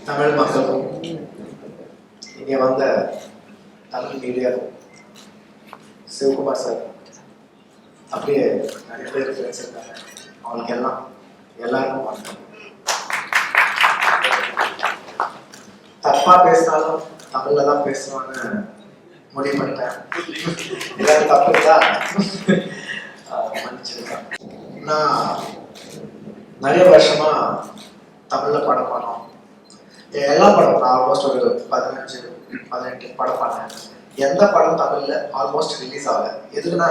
தமிழ் மக்களுக்கும் இங்கே வந்த தமிழ் மீடியா சிவகுமார் சார் அப்படியே நிறைய பேர் ஃப்ரெண்ட்ஸ் இருக்காங்க. அவங்களுக்கு எல்லாருக்கும் வணக்கம். தப்பா பேசினாலும் தமிழ்ல தான் பேசணும்னு முடிவு பண்ணிட்டேன். எல்லாரும் தப்பு இருக்கா மன்னிச்சிருக்கேன். நான் நிறைய வருஷமா தமிழ்ல படம் பண்ணோம். எல்லா படம் நான் ஆல்மோஸ்ட் ஒரு 15-18 படம் பண்ணேன். எந்த படம் தமிழ்ல ஆல்மோஸ்ட் ரிலீஸ் ஆகல. எதுக்குன்னா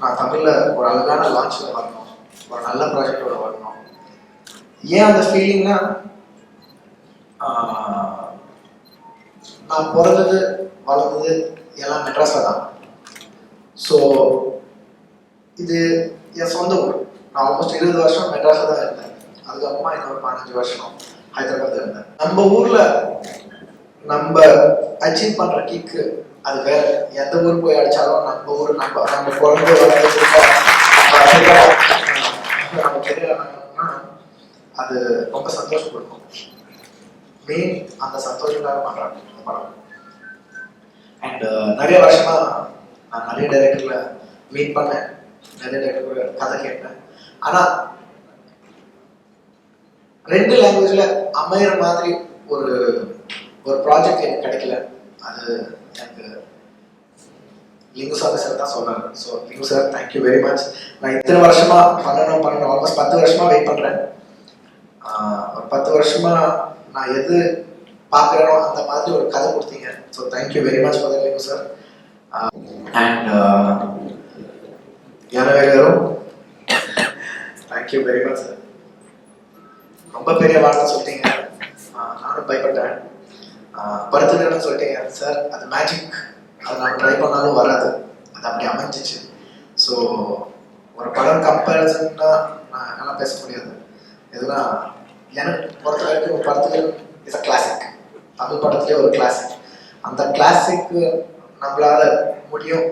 நான் தமிழ்ல ஒரு அழகான லான்ச்ல வரணும், ஒரு நல்ல ப்ராஜெக்டோட வரணும். ஏன் அந்த ஃபீலிங்னா, நான் பிறந்தது வளர்ந்தது எல்லாம் மெட்ராஸ்ல தான். ஸோ இது என் சொந்த ஊர். நான் ஆல்மோஸ்ட் 20 வருஷம் மெட்ராஸ்ல தான் இருந்தேன். அதுக்கப்புறமா இன்னொரு 15 வருஷம் ஹைதராபாத்ல இருந்தேன். நம்ம ஊர்ல நம்ம அச்சீவ் பண்ற கிக்கு அது வேற. எந்த ஊர் போய் அடிச்சாலும் நம்ம ஊர் நம்ம குழந்தை நம்ம தெரியலன்னா அது ரொம்ப சந்தோஷம் கொடுக்கும். மெயின் அந்த சந்தோஷத்துக்காக பண்றாங்க இந்த படம். அண்ட் நிறைய வருஷமா நான் நிறைய டைரக்டர்ல மீட் பண்ணேன், நிறைய டைரக்டர் கதை கேட்டேன். ஆனா 2 லாங்குவேஜ்ல அமையிற மாதிரி ஒரு ப்ராஜெக்ட் எனக்கு கிடைக்கல. அது எனக்கு லிங்கு சார் தான் சொன்னாங்க. So link sir, thank you very much. நான் இத்தனை வருஷமா பண்ணணும் ஆல்மோஸ்ட் 10 வருஷமா வெயிட் பண்றேன். ஒரு 10 வருஷமா நான் எது பார்க்குறேனோ அந்த மாதிரி ஒரு கதை கொடுத்தீங்க. So thank you very much for that link sir. And யாரும் தேங்க்யூ வெரி மச் சார். ரொம்ப பெரிய வார்த்தை சொல்லிட்டீங்க, நானும் பயப்பட்டேன். படுத்துக்கிறேன்னு சொல்லிட்டீங்க சார், அது மேஜிக். அது நான் ட்ரை பண்ணாலும் வராது, அது அப்படி அமைஞ்சிச்சு. ஸோ ஒரு படம் கம்பேரிசன்னா நான் என்னால் பேச முடியாது. எதுனா எனக்கு பொறுத்த வரைக்கும் ஒரு படத்துக்கு இஸ் அ கிளாசிக். தமிழ் படத்துலேயே ஒரு கிளாசிக். அந்த கிளாசிக்கு நம்மளால முடியும்.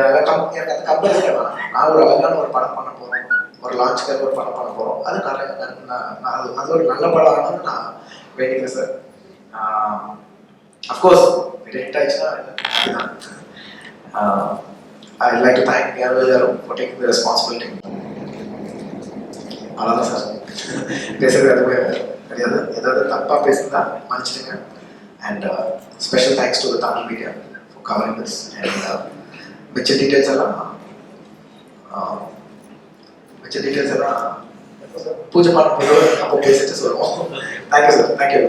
எனக்கு அந்த கம்பேரிசன் வேணாம். நான் ஒரு அழகான ஒரு படம் பண்ண போகிறேன், ஒரு லான்ச்சுக்காக ஒரு படம் பண்ண போகிறோம். அது அது ஒரு நல்ல படம் ஆகணும்னு நான் வேண்டிக்கிறேன் சார். அஃப்கோர்ஸ் ஹிட் ஆயிடுச்சுன்னா I'd like to thank யாரும் for taking the responsibility. அவ்வளோதான் சார். பேசுறது எதுவுமே கிடையாது. ஏதாவது தப்பாக பேசுனதா மன்னிச்சிடுங்க. And special thanks to the Tamil media for covering this. And மிச்ச டீட்டெயில்ஸ் எல்லாம் பூஜை பண்ணும்போது அப்போ பேசிட்டு சொல்லுவோம். Thank you sir. தேங்க்யூ.